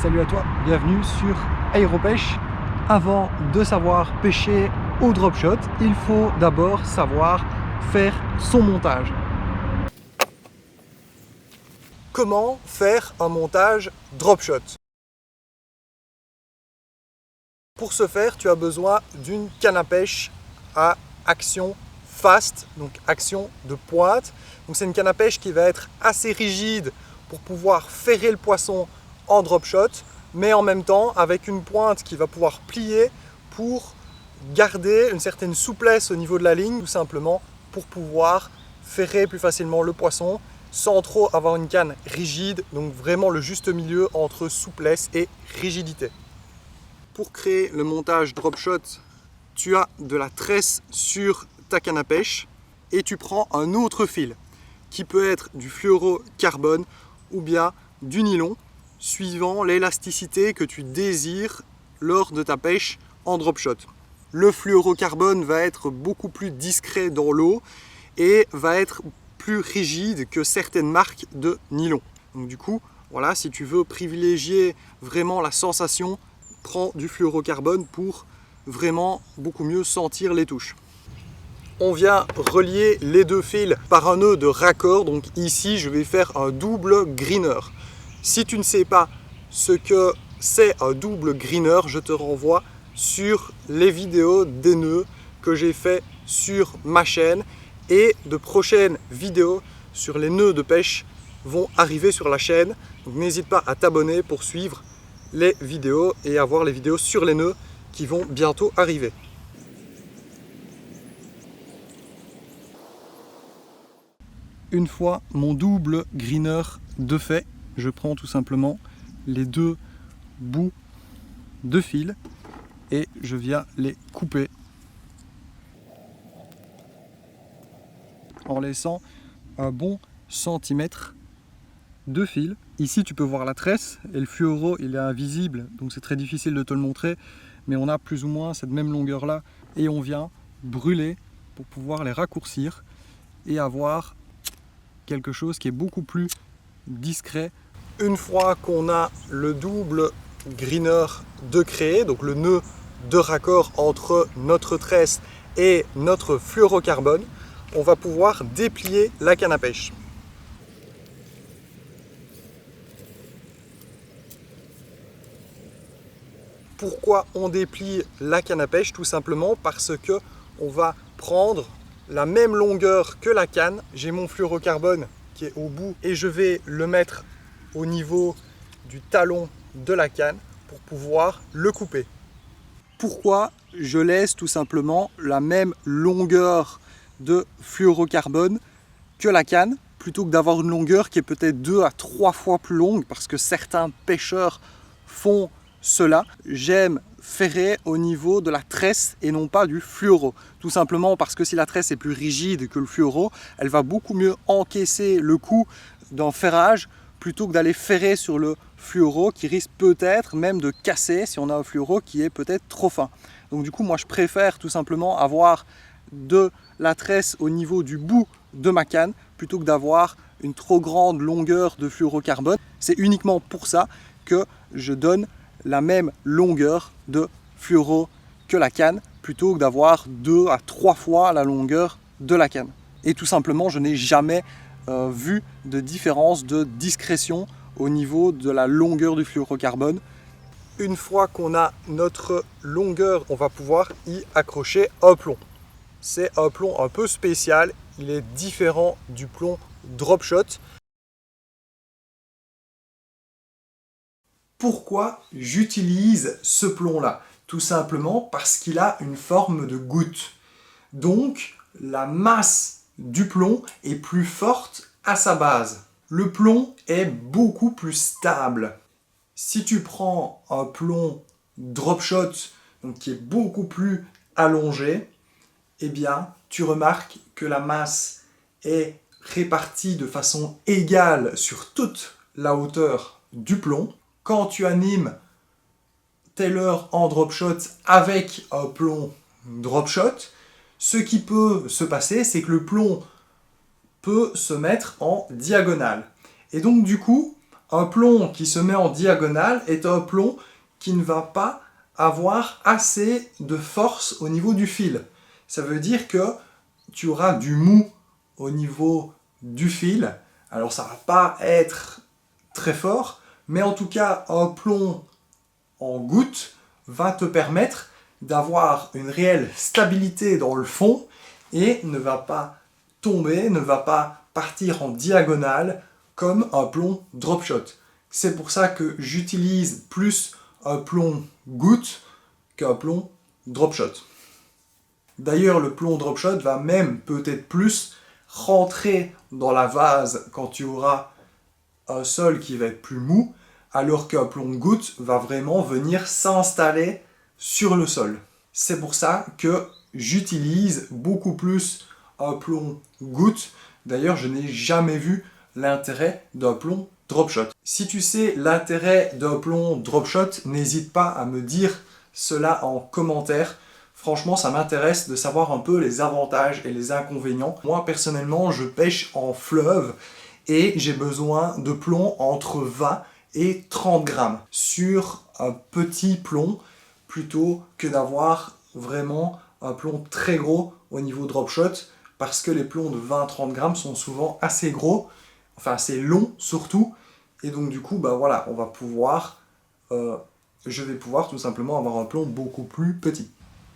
Salut à toi, bienvenue sur Aéropêche. Avant de savoir pêcher au drop shot, il faut d'abord savoir faire son montage. Comment faire un montage drop shot? Pour ce faire, tu as besoin d'une canne à pêche à action fast, donc action de pointe. Donc c'est une canne à pêche qui va être assez rigide pour pouvoir ferrer le poisson en drop shot, mais en même temps avec une pointe qui va pouvoir plier pour garder une certaine souplesse au niveau de la ligne, tout simplement pour pouvoir ferrer plus facilement le poisson sans trop avoir une canne rigide, donc vraiment le juste milieu entre souplesse et rigidité. Pour créer le montage drop shot, tu as de la tresse sur ta canne à pêche et tu prends un autre fil qui peut être du fluorocarbone ou bien du nylon suivant l'élasticité que tu désires lors de ta pêche en drop shot. Le fluorocarbone va être beaucoup plus discret dans l'eau et va être plus rigide que certaines marques de nylon. Donc du coup, voilà, si tu veux privilégier vraiment la sensation, prends du fluorocarbone pour vraiment beaucoup mieux sentir les touches. On vient relier les deux fils par un nœud de raccord. Donc ici, je vais faire un double greener. Si tu ne sais pas ce que c'est un double greener, je te renvoie sur les vidéos des nœuds que j'ai fait sur ma chaîne et de prochaines vidéos sur les nœuds de pêche vont arriver sur la chaîne. Donc n'hésite pas à t'abonner pour suivre les vidéos et avoir les vidéos sur les nœuds qui vont bientôt arriver. Une fois mon double greener de fait, je prends tout simplement les deux bouts de fil et je viens les couper en laissant un bon centimètre de fil. Ici tu peux voir la tresse et le fluoro il est invisible donc c'est très difficile de te le montrer, mais on a plus ou moins cette même longueur là et on vient brûler pour pouvoir les raccourcir et avoir quelque chose qui est beaucoup plus discret. Une fois qu'on a le double greener de créé, donc le nœud de raccord entre notre tresse et notre fluorocarbone, on va pouvoir déplier la canne à pêche. Pourquoi on déplie la canne à pêche? Tout simplement parce que on va prendre la même longueur que la canne. J'ai mon fluorocarbone qui est au bout et je vais le mettre au niveau du talon de la canne pour pouvoir le couper. Pourquoi je laisse tout simplement la même longueur de fluorocarbone que la canne plutôt que d'avoir une longueur qui est peut-être 2 à 3 fois plus longue, parce que certains pêcheurs font cela. J'aime ferrer au niveau de la tresse et non pas du fluoro. Tout simplement parce que si la tresse est plus rigide que le fluoro, elle va beaucoup mieux encaisser le coup d'un ferrage plutôt que d'aller ferrer sur le fluoro qui risque peut-être même de casser si on a un fluoro qui est peut-être trop fin. Donc du coup, moi je préfère tout simplement avoir de la tresse au niveau du bout de ma canne plutôt que d'avoir une trop grande longueur de fluorocarbone. C'est uniquement pour ça que je donne la même longueur de fluoro que la canne plutôt que d'avoir 2 à 3 fois la longueur de la canne. Et tout simplement, je n'ai jamais vu de différence de discrétion au niveau de la longueur du fluorocarbone. Une fois qu'on a notre longueur, on va pouvoir y accrocher un plomb. C'est un plomb un peu spécial, il est différent du plomb drop shot. Pourquoi j'utilise ce plomb-là? Tout simplement parce qu'il a une forme de goutte. Donc, la masse du plomb est plus forte à sa base. Le plomb est beaucoup plus stable. Si tu prends un plomb drop shot, donc qui est beaucoup plus allongé, eh bien, tu remarques que la masse est répartie de façon égale sur toute la hauteur du plomb. Quand tu animes tes leurres en drop shot avec un plomb drop shot, ce qui peut se passer, c'est que le plomb peut se mettre en diagonale. Et donc du coup, Un plomb qui se met en diagonale est un plomb qui ne va pas avoir assez de force au niveau du fil. Ça veut dire que tu auras du mou au niveau du fil. Alors ça ne va pas être très fort, mais en tout cas un plomb en goutte va te permettre d'avoir une réelle stabilité dans le fond et ne va pas tomber, ne va pas partir en diagonale comme un plomb drop shot. C'est pour ça que j'utilise plus un plomb goutte qu'un plomb drop shot. D'ailleurs, le plomb drop shot va même peut-être plus rentrer dans la vase quand tu auras un sol qui va être plus mou, alors qu'un plomb goutte va vraiment venir s'installer sur le sol. C'est pour ça que j'utilise beaucoup plus un plomb goutte. D'ailleurs, je n'ai jamais vu l'intérêt d'un plomb drop shot. Si tu sais l'intérêt d'un plomb drop shot, n'hésite pas à me dire cela en commentaire. Franchement, ça m'intéresse de savoir un peu les avantages et les inconvénients. Moi, personnellement, je pêche en fleuve et j'ai besoin de plomb entre 20 et 30 grammes sur un petit plomb plutôt que d'avoir vraiment un plomb très gros au niveau drop shot parce que les plombs de 20-30 grammes sont souvent assez gros, enfin assez longs surtout, et donc du coup, bah voilà, je vais pouvoir tout simplement avoir un plomb beaucoup plus petit.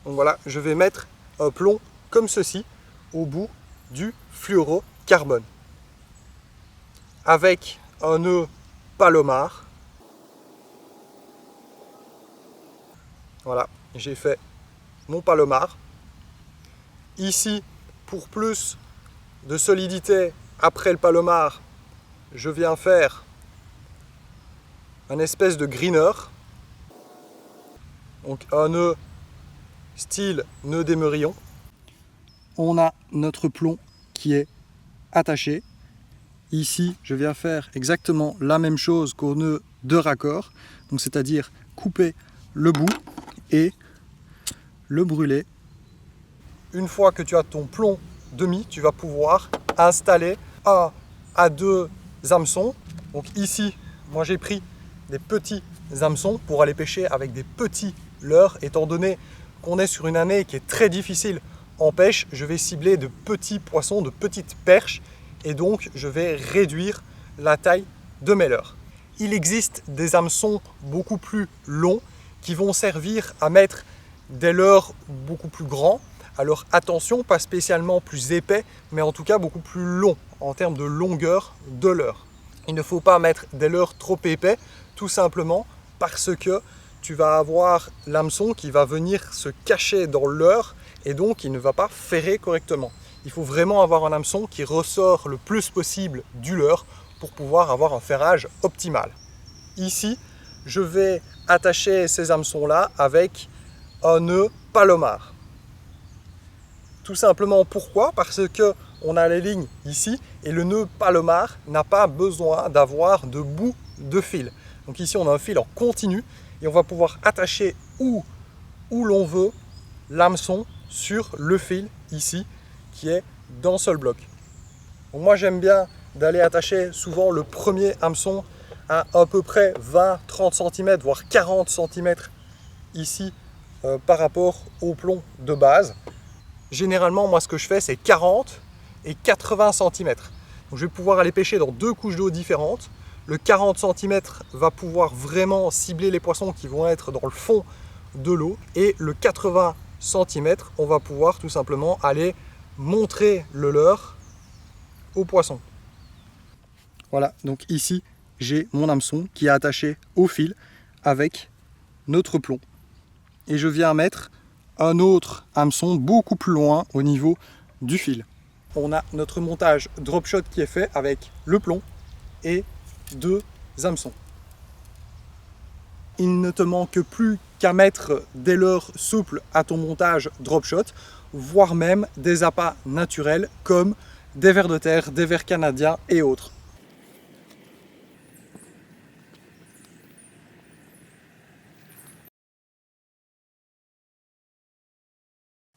Donc voilà, je vais mettre un plomb comme ceci au bout du fluorocarbone avec un nœud Palomar. Voilà, j'ai fait mon Palomar. Ici, pour plus de solidité, après le Palomar, je viens faire un espèce de greener. Donc un nœud style nœud d'émerillon. On a notre plomb qui est attaché. Ici, je viens faire exactement la même chose qu'au nœud de raccord, donc c'est-à-dire couper le bout et le brûler. Une fois que tu as ton plomb demi, tu vas pouvoir installer 1 à 2 hameçons. Donc ici, moi j'ai pris des petits hameçons pour aller pêcher avec des petits leurres. Étant donné qu'on est sur une année qui est très difficile en pêche, je vais cibler de petits poissons, de petites perches, et donc je vais réduire la taille de mes leurres. Il existe des hameçons beaucoup plus longs qui vont servir à mettre des leurres beaucoup plus grands. Alors attention, pas spécialement plus épais, mais en tout cas beaucoup plus longs en termes de longueur de leurre. Il ne faut pas mettre des leurres trop épais, tout simplement parce que tu vas avoir l'hameçon qui va venir se cacher dans le leurre et donc il ne va pas ferrer correctement. Il faut vraiment avoir un hameçon qui ressort le plus possible du leurre pour pouvoir avoir un ferrage optimal. Ici, je vais attacher ces hameçons-là avec un nœud Palomar. Tout simplement pourquoi? Parce que on a les lignes ici et le nœud Palomar n'a pas besoin d'avoir de bout de fil. Donc ici, on a un fil en continu et on va pouvoir attacher où l'on veut l'hameçon sur le fil ici qui est d'un seul bloc. Donc moi j'aime bien d'aller attacher souvent le premier hameçon à peu près 20-30 cm voire 40 cm ici par rapport au plomb de base. Généralement moi ce que je fais c'est 40 et 80 cm. Donc je vais pouvoir aller pêcher dans 2 couches d'eau différentes. Le 40 cm va pouvoir vraiment cibler les poissons qui vont être dans le fond de l'eau et le 80 cm on va pouvoir tout simplement aller montrer le leurre au poisson. Voilà, donc ici j'ai mon hameçon qui est attaché au fil avec notre plomb. Et je viens mettre un autre hameçon beaucoup plus loin au niveau du fil. On a notre montage drop shot qui est fait avec le plomb et 2 hameçons. Il ne te manque plus qu'à mettre des leurres souples à ton montage drop shot, voire même des appâts naturels comme des vers de terre, des vers canadiens et autres.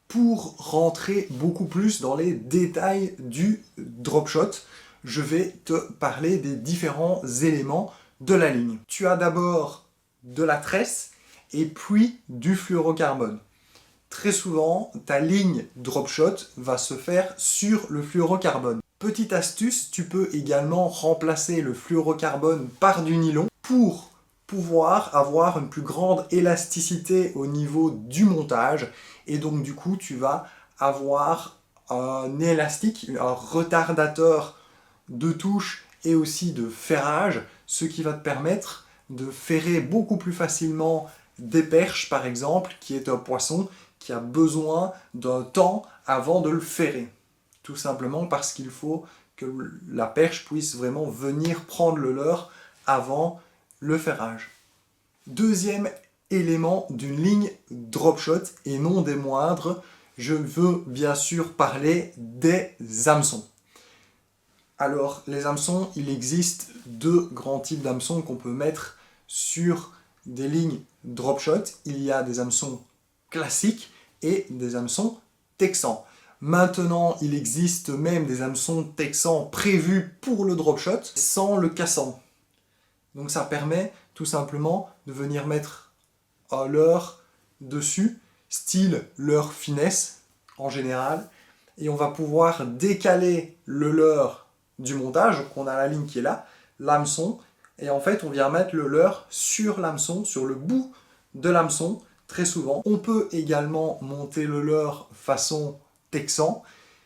Pour rentrer beaucoup plus dans les détails du drop shot, je vais te parler des différents éléments de la ligne. Tu as d'abord de la tresse et puis du fluorocarbone. Très souvent, ta ligne drop shot va se faire sur le fluorocarbone. Petite astuce, tu peux également remplacer le fluorocarbone par du nylon pour pouvoir avoir une plus grande élasticité au niveau du montage et donc du coup tu vas avoir un élastique, un retardateur de touche et aussi de ferrage, ce qui va te permettre de ferrer beaucoup plus facilement des perches par exemple, qui est un poisson qui a besoin d'un temps avant de le ferrer. Tout simplement parce qu'il faut que la perche puisse vraiment venir prendre le leurre avant le ferrage. Deuxième élément d'une ligne drop shot, et non des moindres, je veux bien sûr parler des hameçons. Alors, les hameçons, il existe deux grands types d'hameçons qu'on peut mettre sur des lignes drop shot. Il y a des hameçons classiques et des hameçons texans. Maintenant, il existe même des hameçons texans prévus pour le drop shot sans le cassant. Donc ça permet tout simplement de venir mettre un leurre dessus, style leurre finesse en général, et on va pouvoir décaler le leurre du montage. Donc on a la ligne qui est là, l'hameçon, et en fait on vient mettre le leurre sur l'hameçon, sur le bout de l'hameçon, très souvent. On peut également monter le leurre façon texan,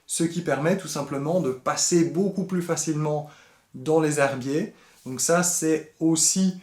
ce qui permet tout simplement de passer beaucoup plus facilement dans les herbiers. Donc ça c'est aussi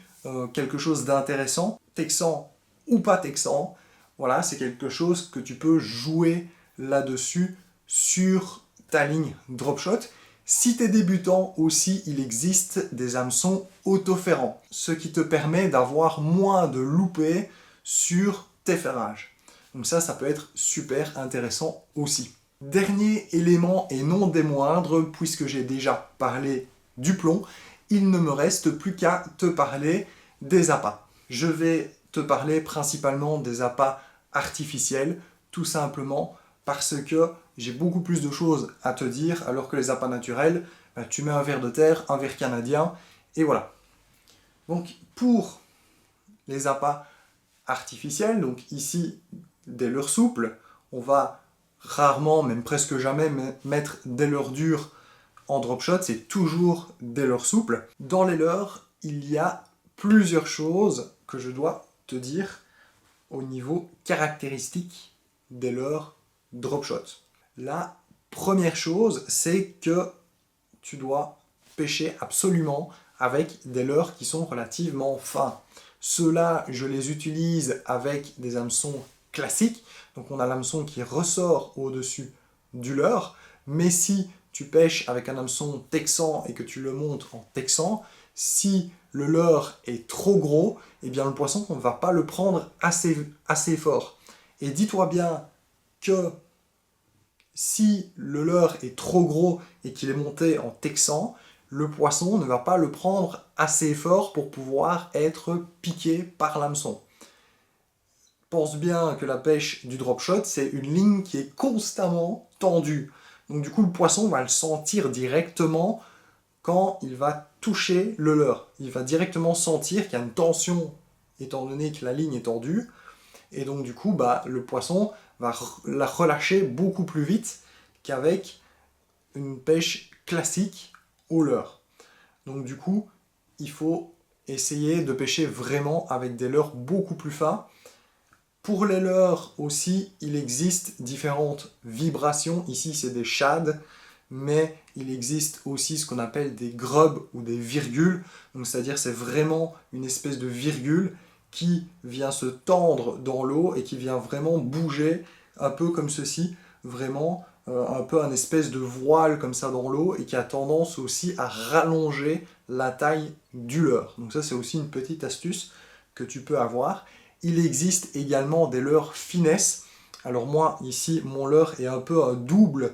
quelque chose d'intéressant, texan ou pas texan, voilà, c'est quelque chose que tu peux jouer là-dessus sur ta ligne drop shot. Si tu es débutant aussi, il existe des hameçons autoferrants, ce qui te permet d'avoir moins de loupés sur tes ferrages. Donc ça peut être super intéressant aussi. Dernier élément et non des moindres, puisque j'ai déjà parlé du plomb, il ne me reste plus qu'à te parler des appâts. Je vais te parler principalement des appâts artificiels, tout simplement parce que j'ai beaucoup plus de choses à te dire, alors que les appâts naturels, tu mets un ver de terre, un ver canadien, et voilà. Donc pour les appâts artificiels, donc ici des leurres souples, on va rarement, même presque jamais, mettre des leurres dures en drop shot, c'est toujours des leurres souples. Dans les leurres, il y a plusieurs choses que je dois te dire au niveau caractéristique des leurres drop shot. La première chose, c'est que tu dois pêcher absolument avec des leurres qui sont relativement fins. Ceux-là, je les utilise avec des hameçons classiques. Donc on a l'hameçon qui ressort au-dessus du leurre. Mais si tu pêches avec un hameçon texan et que tu le montes en texan, si le leurre est trop gros, eh bien le poisson ne va pas le prendre assez fort. Et dis-toi bien que si le leurre est trop gros et qu'il est monté en texan, le poisson ne va pas le prendre assez fort pour pouvoir être piqué par l'hameçon. Pense bien que la pêche du drop shot, c'est une ligne qui est constamment tendue. Donc du coup, le poisson va le sentir directement quand il va toucher le leurre. Il va directement sentir qu'il y a une tension, étant donné que la ligne est tendue. Et donc du coup, le poisson va la relâcher beaucoup plus vite qu'avec une pêche classique au leurre. Donc du coup, il faut essayer de pêcher vraiment avec des leurres beaucoup plus fins. Pour les leurres aussi, il existe différentes vibrations. Ici, c'est des shads, mais il existe aussi ce qu'on appelle des grubs ou des virgules. Donc, c'est-à-dire c'est vraiment une espèce de virgule qui vient se tendre dans l'eau et qui vient vraiment bouger un peu comme ceci, vraiment un peu un espèce de voile comme ça dans l'eau et qui a tendance aussi à rallonger la taille du leurre. Donc ça, c'est aussi une petite astuce que tu peux avoir. Il existe également des leurres finesse. Alors moi, ici, mon leurre est un peu un double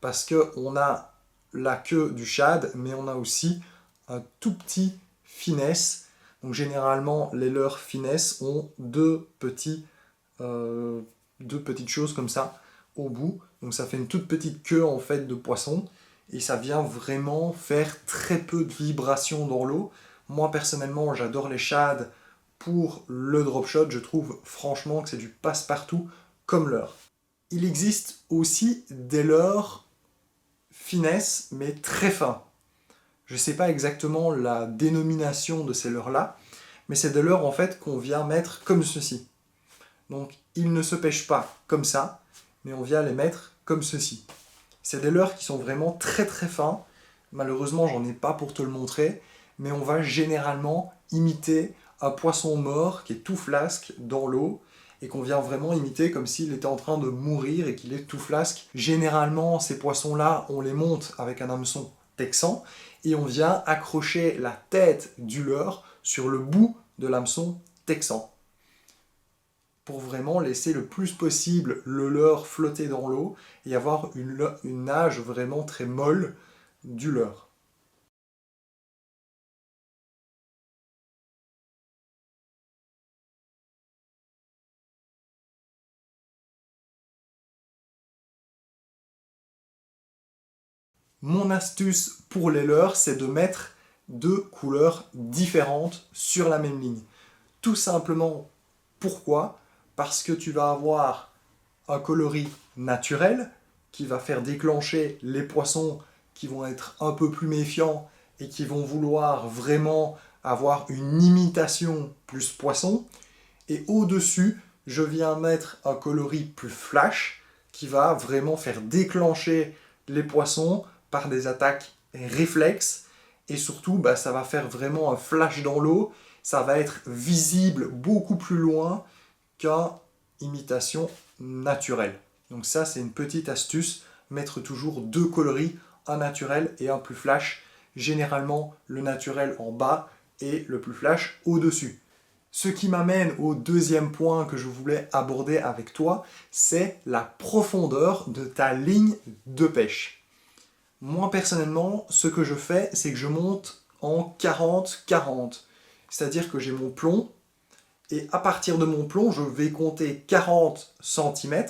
parce qu'on a la queue du shad, mais on a aussi un tout petit finesse. Donc généralement, les leurres finesse ont deux petites choses comme ça au bout. Donc ça fait une toute petite queue en fait de poisson et ça vient vraiment faire très peu de vibrations dans l'eau. Moi personnellement, j'adore les shad pour le drop shot. Je trouve franchement que c'est du passe-partout comme leurre. Il existe aussi des leurres finesse, mais très fins. Je ne sais pas exactement la dénomination de ces leurres-là, mais c'est des leurres en fait qu'on vient mettre comme ceci. Donc ils ne se pêchent pas comme ça, mais on vient les mettre comme ceci. C'est des leurres qui sont vraiment très très fins. Malheureusement, j'en ai pas pour te le montrer, mais on va généralement imiter un poisson mort qui est tout flasque dans l'eau et qu'on vient vraiment imiter comme s'il était en train de mourir et qu'il est tout flasque. Généralement, ces poissons-là, on les monte avec un hameçon texan et on vient accrocher la tête du leurre sur le bout de l'hameçon texan pour vraiment laisser le plus possible le leurre flotter dans l'eau et avoir une nage vraiment très molle du leurre. Mon astuce pour les leurres, c'est de mettre deux couleurs différentes sur la même ligne. Tout simplement, pourquoi? Parce que tu vas avoir un coloris naturel qui va faire déclencher les poissons qui vont être un peu plus méfiants et qui vont vouloir vraiment avoir une imitation plus poisson. Et au-dessus, je viens mettre un coloris plus flash qui va vraiment faire déclencher les poissons par des attaques réflexes. Et surtout, ça va faire vraiment un flash dans l'eau. Ça va être visible beaucoup plus loin qu'une imitation naturelle. Donc ça, c'est une petite astuce. Mettre toujours deux coloris, un naturel et un plus flash. Généralement, le naturel en bas et le plus flash au-dessus. Ce qui m'amène au deuxième point que je voulais aborder avec toi, c'est la profondeur de ta ligne de pêche. Moi, personnellement, ce que je fais, c'est que je monte en 40-40. C'est-à-dire que j'ai mon plomb, et à partir de mon plomb, je vais compter 40 cm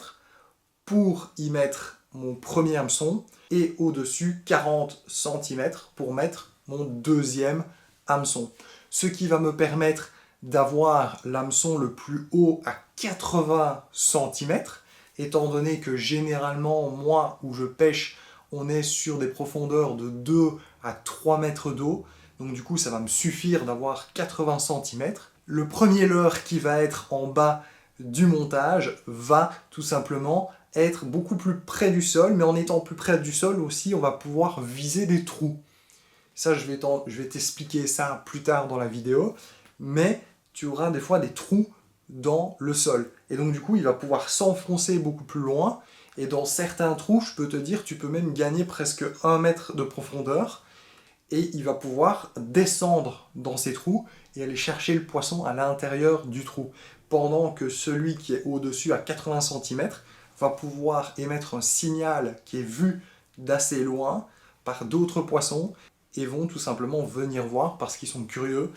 pour y mettre mon premier hameçon, et au-dessus 40 cm pour mettre mon deuxième hameçon. Ce qui va me permettre d'avoir l'hameçon le plus haut à 80 cm, étant donné que généralement, moi, où je pêche, on est sur des profondeurs de 2 à 3 mètres d'eau. Donc du coup, ça va me suffire d'avoir 80 cm. Le premier leurre qui va être en bas du montage va tout simplement être beaucoup plus près du sol, mais en étant plus près du sol aussi, on va pouvoir viser des trous. Ça, je vais t'expliquer ça plus tard dans la vidéo, mais tu auras des fois des trous dans le sol. Et donc du coup, il va pouvoir s'enfoncer beaucoup plus loin, et dans certains trous, je peux te dire, tu peux même gagner presque 1 mètre de profondeur, et il va pouvoir descendre dans ces trous et aller chercher le poisson à l'intérieur du trou. Pendant que celui qui est au-dessus à 80 cm va pouvoir émettre un signal qui est vu d'assez loin par d'autres poissons et vont tout simplement venir voir parce qu'ils sont curieux.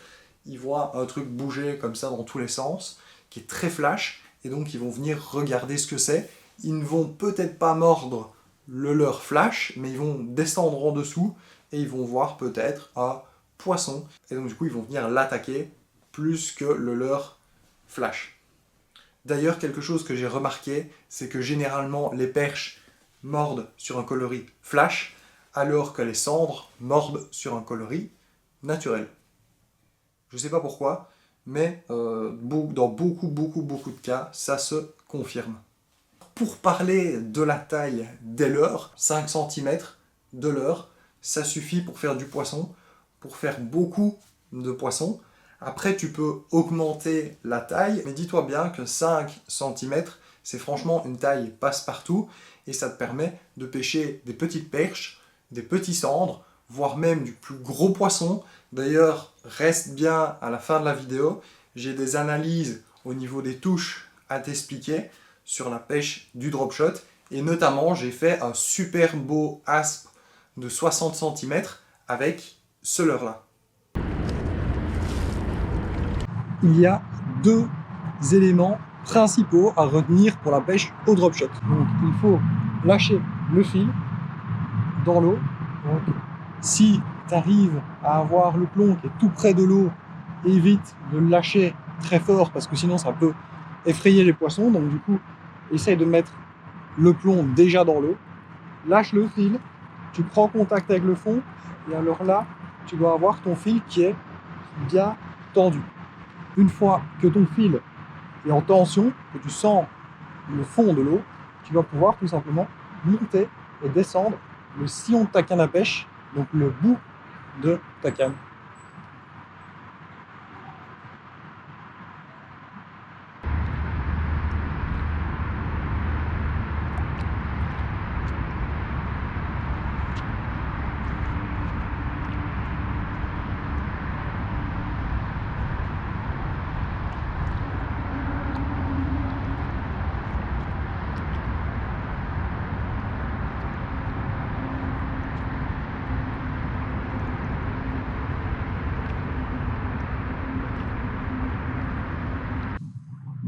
Ils voient un truc bouger comme ça dans tous les sens, qui est très flash, et donc ils vont venir regarder ce que c'est. Ils ne vont peut-être pas mordre le leurre flash, mais ils vont descendre en dessous et ils vont voir peut-être un poisson. Et donc du coup, ils vont venir l'attaquer plus que le leurre flash. D'ailleurs, quelque chose que j'ai remarqué, c'est que généralement, les perches mordent sur un coloris flash, alors que les cendres mordent sur un coloris naturel. Je ne sais pas pourquoi, mais dans beaucoup de cas, ça se confirme. Pour parler de la taille des leurres, 5 cm de leurre, ça suffit pour faire du poisson, pour faire beaucoup de poissons. Après, tu peux augmenter la taille, mais dis-toi bien que 5 cm, c'est franchement une taille passe-partout, et ça te permet de pêcher des petites perches, des petits cendres, voire même du plus gros poisson. D'ailleurs, reste bien à la fin de la vidéo, j'ai des analyses au niveau des touches à t'expliquer sur la pêche du drop shot, et notamment j'ai fait un super beau aspe de 60 cm avec ce leurre là. Il y a deux éléments principaux à retenir pour la pêche au drop shot. Donc il faut lâcher le fil dans l'eau. Donc si tu arrives à avoir le plomb qui est tout près de l'eau, évite de le lâcher très fort parce que sinon ça peut effrayer les poissons. Donc du coup, essaye de mettre le plomb déjà dans l'eau, lâche le fil, tu prends contact avec le fond et alors là, tu dois avoir ton fil qui est bien tendu. Une fois que ton fil est en tension, que tu sens le fond de l'eau, tu vas pouvoir tout simplement monter et descendre le sillon de ta canne à pêche, donc le bout de ta canne.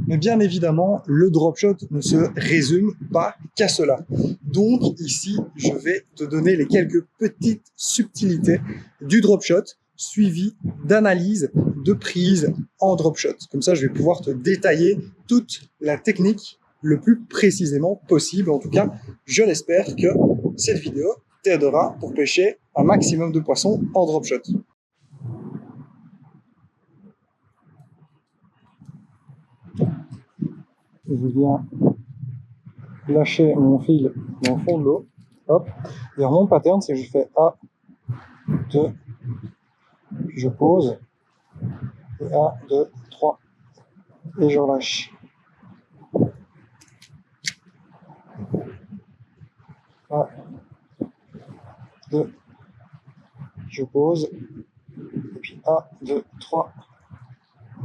Mais bien évidemment, le drop shot ne se résume pas qu'à cela. Donc ici, je vais te donner les quelques petites subtilités du drop shot, suivies d'analyse de prise en drop shot. Comme ça, je vais pouvoir te détailler toute la technique le plus précisément possible. En tout cas, je l'espère que cette vidéo t'aidera pour pêcher un maximum de poissons en drop shot. Je viens lâcher mon fil dans le fond de l'eau. Hop. Et alors mon pattern, c'est que je fais A, 2, puis je pose, et A, 2, 3, et je relâche. A, 2, je pose, et puis A, 2, 3,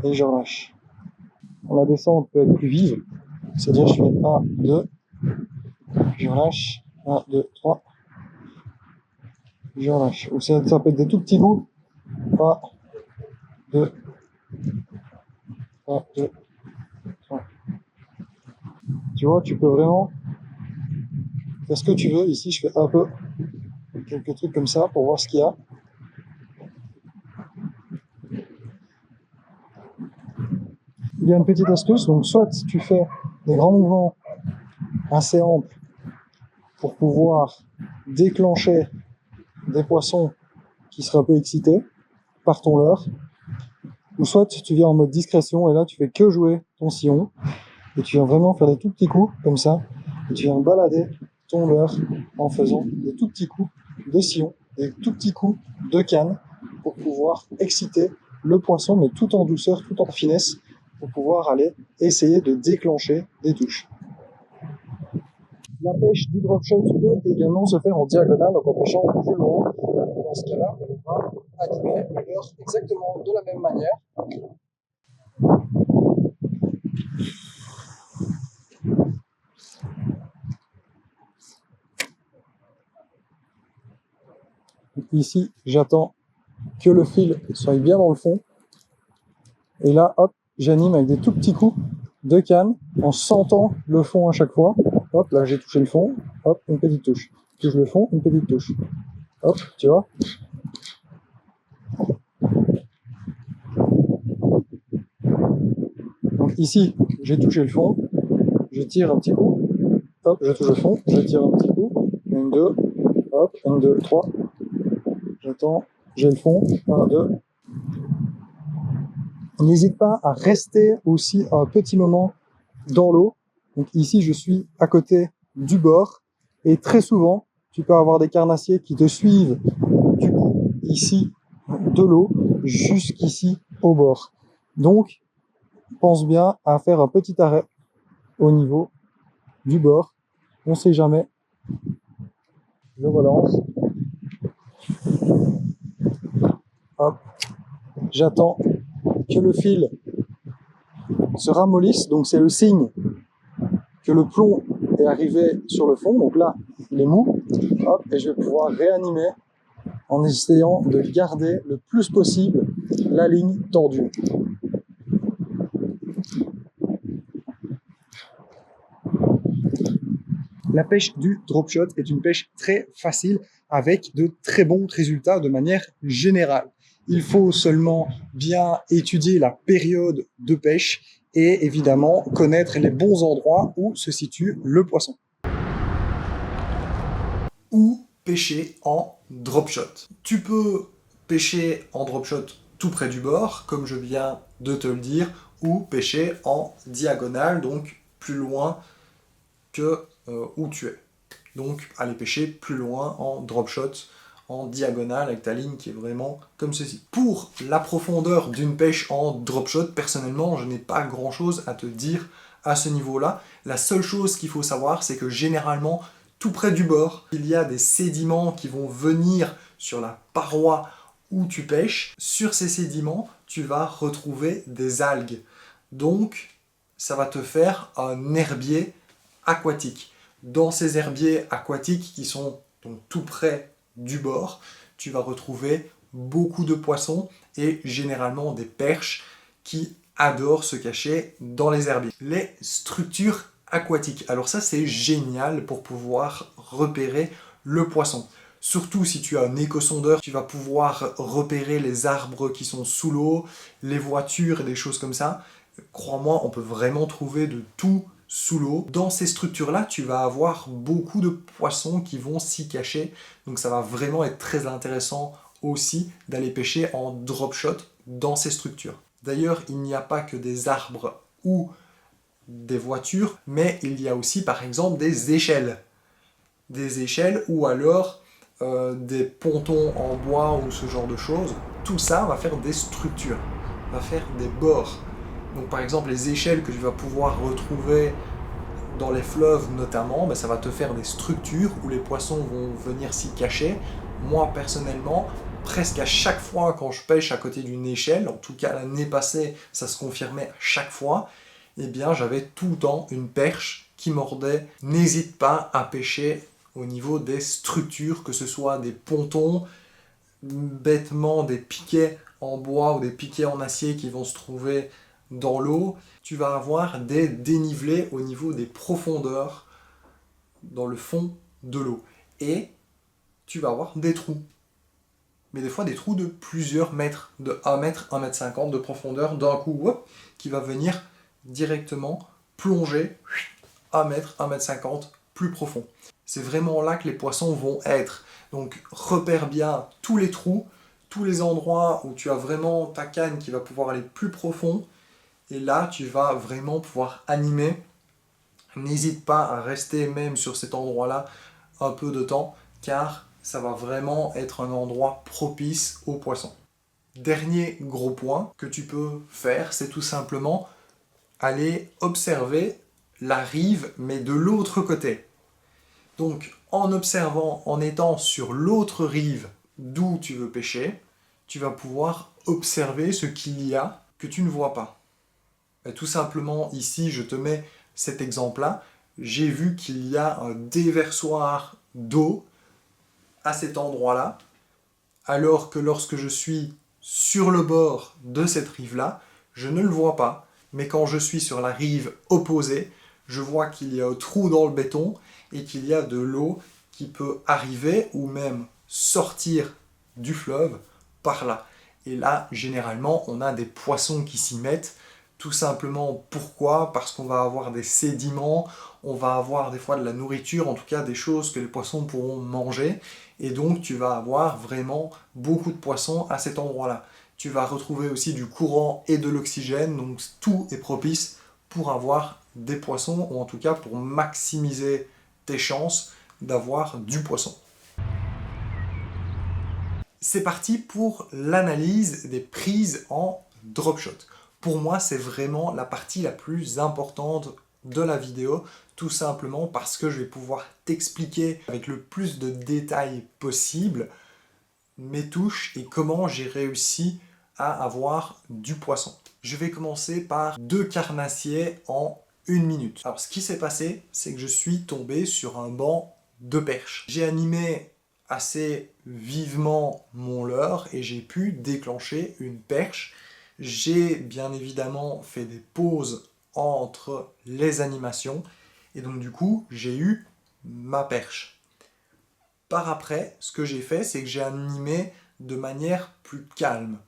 et je relâche. La descente peut être plus vive, c'est-à-dire je fais 1, 2, je relâche, 1, 2, 3, je relâche. Ou ça peut être des tout petits bouts, 1, 2, 1, 2, 3. Tu vois, tu peux vraiment faire ce que tu veux. Ici, je fais un peu quelques trucs comme ça pour voir ce qu'il y a. Il y a une petite astuce, donc soit tu fais des grands mouvements assez amples pour pouvoir déclencher des poissons qui seraient un peu excités par ton leurre, ou soit tu viens en mode discrétion et là tu fais que jouer ton sillon et tu viens vraiment faire des tout petits coups comme ça et tu viens balader ton leurre en faisant des tout petits coups de sillon, des tout petits coups de canne pour pouvoir exciter le poisson mais tout en douceur, tout en finesse pour pouvoir aller essayer de déclencher des touches. La pêche du drop shot peut également se faire en diagonale, donc en pêchant plus loin. Dans ce cas-là, on va animer le leurre exactement de la même manière. Ici, j'attends que le fil soit bien dans le fond. Et là, hop, j'anime avec des tout petits coups de canne en sentant le fond à chaque fois. Hop, là j'ai touché le fond, hop, une petite touche. Je touche le fond, une petite touche. Hop, tu vois. Donc ici, j'ai touché le fond, je tire un petit coup, hop, je touche le fond, je tire un petit coup, 1, 2, hop, 1, 2, 3, j'attends, j'ai le fond, 1, 2. N'hésite pas à rester aussi un petit moment dans l'eau. Donc ici, je suis à côté du bord et très souvent, tu peux avoir des carnassiers qui te suivent du coup ici de l'eau jusqu'ici au bord. Donc, pense bien à faire un petit arrêt au niveau du bord. On ne sait jamais. Je relance. Hop. J'attends que le fil se ramollisse. Donc c'est le signe que le plomb est arrivé sur le fond. Donc là, il est mou. Hop. Et je vais pouvoir réanimer en essayant de garder le plus possible la ligne tendue. La pêche du drop shot est une pêche très facile avec de très bons résultats de manière générale. Il faut seulement bien étudier la période de pêche et évidemment connaître les bons endroits où se situe le poisson. Ou pêcher en drop shot. Tu peux pêcher en drop shot tout près du bord, comme je viens de te le dire, ou pêcher en diagonale, donc plus loin que où tu es. Donc aller pêcher plus loin en drop shot, en diagonale, avec ta ligne qui est vraiment comme ceci. Pour la profondeur d'une pêche en drop shot, personnellement, je n'ai pas grand chose à te dire à ce niveau-là. La seule chose qu'il faut savoir, c'est que généralement, tout près du bord, il y a des sédiments qui vont venir sur la paroi où tu pêches. Sur ces sédiments, tu vas retrouver des algues. Donc, ça va te faire un herbier aquatique. Dans ces herbiers aquatiques qui sont donc tout près du bord, tu vas retrouver beaucoup de poissons et généralement des perches qui adorent se cacher dans les herbiers. Les structures aquatiques. Alors ça, c'est génial pour pouvoir repérer le poisson. Surtout si tu as un éco-sondeur, tu vas pouvoir repérer les arbres qui sont sous l'eau, les voitures et des choses comme ça. Crois-moi, on peut vraiment trouver de tout sous l'eau. Dans ces structures-là, tu vas avoir beaucoup de poissons qui vont s'y cacher. Donc ça va vraiment être très intéressant aussi d'aller pêcher en drop shot dans ces structures. D'ailleurs, il n'y a pas que des arbres ou des voitures, mais il y a aussi par exemple des échelles. Des échelles ou alors des pontons en bois ou ce genre de choses. Tout ça va faire des structures, va faire des bords. Donc par exemple les échelles que tu vas pouvoir retrouver dans les fleuves notamment, ça va te faire des structures où les poissons vont venir s'y cacher. Moi personnellement, presque à chaque fois quand je pêche à côté d'une échelle, en tout cas l'année passée ça se confirmait à chaque fois, eh bien j'avais tout le temps une perche qui mordait. N'hésite pas à pêcher au niveau des structures, que ce soit des pontons, bêtement des piquets en bois ou des piquets en acier qui vont se trouver dans l'eau. Tu vas avoir des dénivelés au niveau des profondeurs dans le fond de l'eau. Et tu vas avoir des trous. Mais des fois des trous de plusieurs mètres, de 1 mètre, 1 mètre 50 de profondeur, d'un coup, hop, qui va venir directement plonger 1 mètre, 1 mètre 50 plus profond. C'est vraiment là que les poissons vont être. Donc repère bien tous les trous, tous les endroits où tu as vraiment ta canne qui va pouvoir aller plus profond. Et là, tu vas vraiment pouvoir animer. N'hésite pas à rester même sur cet endroit-là un peu de temps, car ça va vraiment être un endroit propice aux poissons. Dernier gros point que tu peux faire, c'est tout simplement aller observer la rive, mais de l'autre côté. Donc, en observant, en étant sur l'autre rive d'où tu veux pêcher, tu vas pouvoir observer ce qu'il y a que tu ne vois pas. Et tout simplement, ici, je te mets cet exemple-là. J'ai vu qu'il y a un déversoir d'eau à cet endroit-là, alors que lorsque je suis sur le bord de cette rive-là, je ne le vois pas. Mais quand je suis sur la rive opposée, je vois qu'il y a un trou dans le béton et qu'il y a de l'eau qui peut arriver ou même sortir du fleuve par là. Et là, généralement, on a des poissons qui s'y mettent. Tout simplement, pourquoi? Parce qu'on va avoir des sédiments, on va avoir des fois de la nourriture, en tout cas des choses que les poissons pourront manger. Et donc, tu vas avoir vraiment beaucoup de poissons à cet endroit-là. Tu vas retrouver aussi du courant et de l'oxygène, donc tout est propice pour avoir des poissons, ou en tout cas pour maximiser tes chances d'avoir du poisson. C'est parti pour l'analyse des prises en drop shot. Pour moi, c'est vraiment la partie la plus importante de la vidéo, tout simplement parce que je vais pouvoir t'expliquer avec le plus de détails possible mes touches et comment j'ai réussi à avoir du poisson. Je vais commencer par 2 carnassiers en 1 minute. Alors ce qui s'est passé, c'est que je suis tombé sur un banc de perche. J'ai animé assez vivement mon leurre et j'ai pu déclencher une perche. J'ai bien évidemment fait des pauses entre les animations et donc du coup j'ai eu ma perche. Par après, ce que j'ai fait, c'est que j'ai animé de manière plus calme.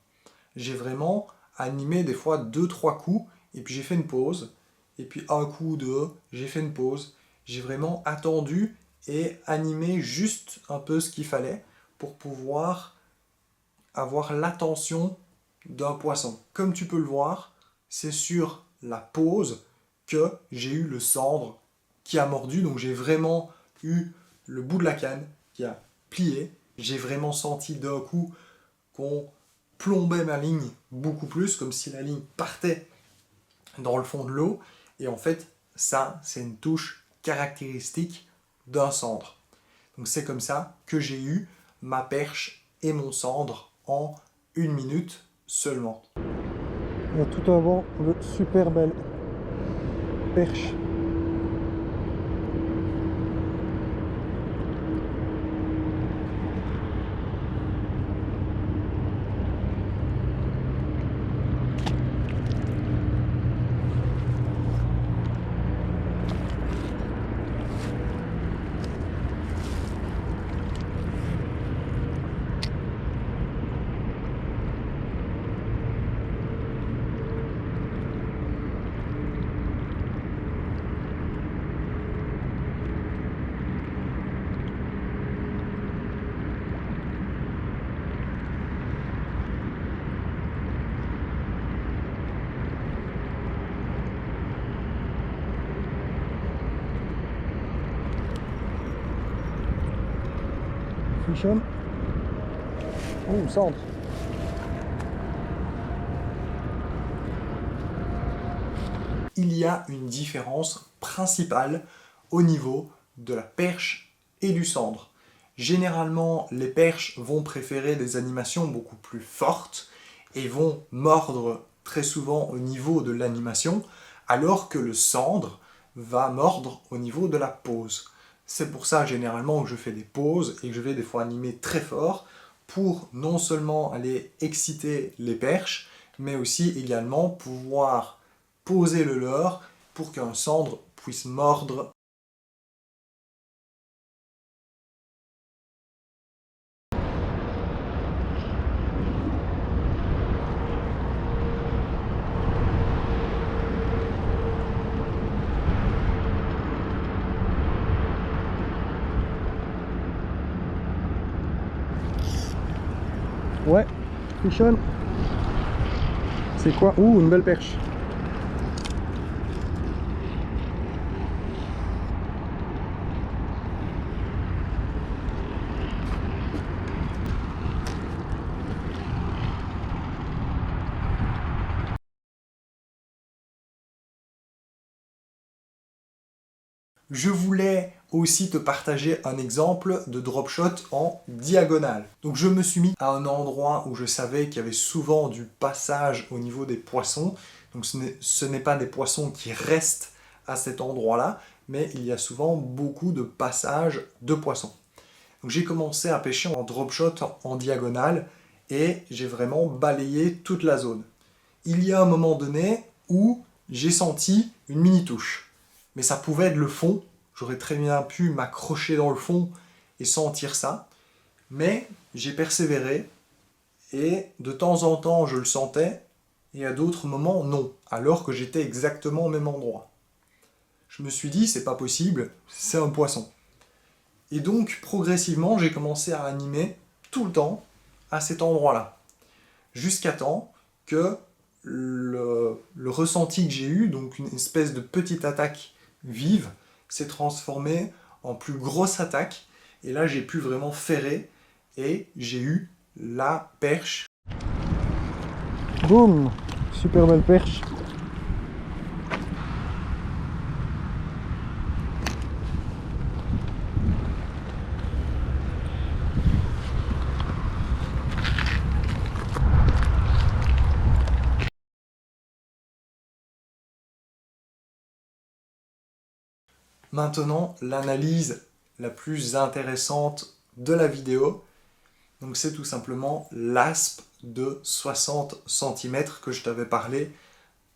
J'ai vraiment animé des fois 2-3 coups, et puis j'ai fait une pause, et puis un coup, deux, j'ai fait une pause. J'ai vraiment attendu et animé juste un peu ce qu'il fallait pour pouvoir avoir l'attention d'un poisson. Comme tu peux le voir, c'est sur la pause que j'ai eu le cendre qui a mordu, donc j'ai vraiment eu le bout de la canne qui a plié. J'ai vraiment senti d'un coup qu'on plombait ma ligne beaucoup plus, comme si la ligne partait dans le fond de l'eau. Et en fait, ça, c'est une touche caractéristique d'un cendre. Donc c'est comme ça que j'ai eu ma perche et mon cendre en 1 minute seulement. Il y a tout avant de super belles perches. Fish on. Oh, cendre. Il y a une différence principale au niveau de la perche et du cendre. Généralement, les perches vont préférer des animations beaucoup plus fortes et vont mordre très souvent au niveau de l'animation, alors que le cendre va mordre au niveau de la pause. C'est pour ça généralement que je fais des pauses et que je vais des fois animer très fort pour non seulement aller exciter les perches, mais aussi également pouvoir poser le leurre pour qu'un cendre puisse mordre. Ouais, fish on. C'est quoi? Ouh, une belle perche. Je voulais aussi te partager un exemple de drop shot en diagonale. Donc je me suis mis à un endroit où je savais qu'il y avait souvent du passage au niveau des poissons. Donc ce n'est pas des poissons qui restent à cet endroit-là, mais il y a souvent beaucoup de passages de poissons. Donc j'ai commencé à pêcher en drop shot en diagonale et j'ai vraiment balayé toute la zone. Il y a un moment donné où j'ai senti une mini touche. Mais ça pouvait être le fond, j'aurais très bien pu m'accrocher dans le fond et sentir ça. Mais j'ai persévéré et de temps en temps je le sentais et à d'autres moments non, alors que j'étais exactement au même endroit. Je me suis dit c'est pas possible, c'est un poisson. Et donc progressivement j'ai commencé à animer tout le temps à cet endroit-là. Jusqu'à temps que le ressenti que j'ai eu, donc une espèce de petite attaque vive, s'est transformée en plus grosse attaque. Et là, j'ai pu vraiment ferrer et j'ai eu la perche. Boum, super belle perche. Maintenant, l'analyse la plus intéressante de la vidéo. Donc c'est tout simplement l'aspe de 60 cm que je t'avais parlé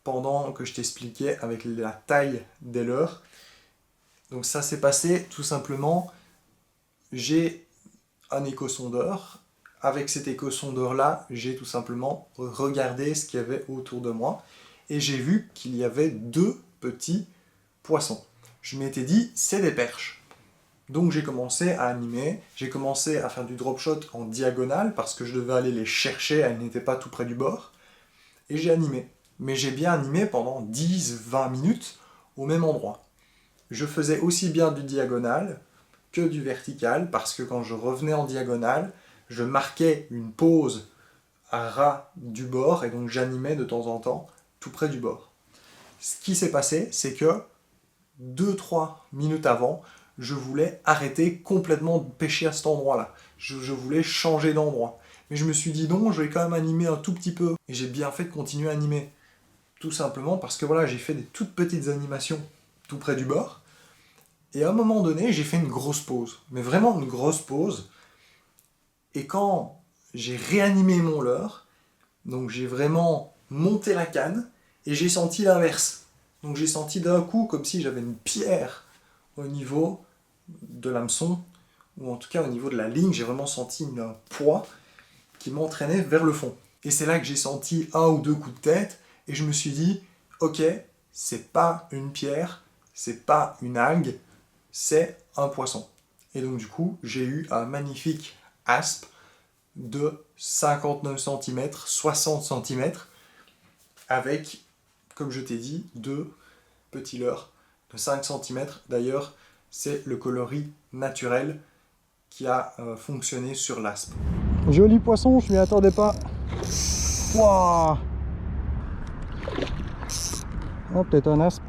pendant que je t'expliquais avec la taille des leurres. Donc ça s'est passé tout simplement, j'ai un échosondeur. Avec cet échosondeur-là, j'ai tout simplement regardé ce qu'il y avait autour de moi et j'ai vu qu'il y avait 2 petits poissons. Je m'étais dit, c'est des perches. Donc j'ai commencé à animer, j'ai commencé à faire du drop shot en diagonale parce que je devais aller les chercher, elles n'étaient pas tout près du bord. Et j'ai animé. Mais j'ai bien animé pendant 10-20 minutes au même endroit. Je faisais aussi bien du diagonal que du vertical parce que quand je revenais en diagonale, je marquais une pause à ras du bord et donc j'animais de temps en temps tout près du bord. Ce qui s'est passé, c'est que 2-3 minutes avant, je voulais arrêter complètement de pêcher à cet endroit-là. Je voulais changer d'endroit. Mais je me suis dit non, je vais quand même animer un tout petit peu. Et j'ai bien fait de continuer à animer. Tout simplement parce que voilà, j'ai fait des toutes petites animations tout près du bord. Et à un moment donné, j'ai fait une grosse pause. Mais vraiment une grosse pause. Et quand j'ai réanimé mon leurre, donc j'ai vraiment monté la canne et j'ai senti l'inverse. Donc j'ai senti d'un coup comme si j'avais une pierre au niveau de l'hameçon, ou en tout cas au niveau de la ligne, j'ai vraiment senti un poids qui m'entraînait vers le fond. Et c'est là que j'ai senti 1 ou 2 coups de tête et je me suis dit, ok, c'est pas une pierre, c'est pas une algue, c'est un poisson. Et donc du coup, j'ai eu un magnifique aspe de 59 cm, 60 cm, avec, comme je t'ai dit, 2 petits leurres de 5 cm. D'ailleurs, c'est le coloris naturel qui a fonctionné sur l'aspe. Joli poisson, je m'y attendais pas. Waouh. Oh, peut-être un aspe.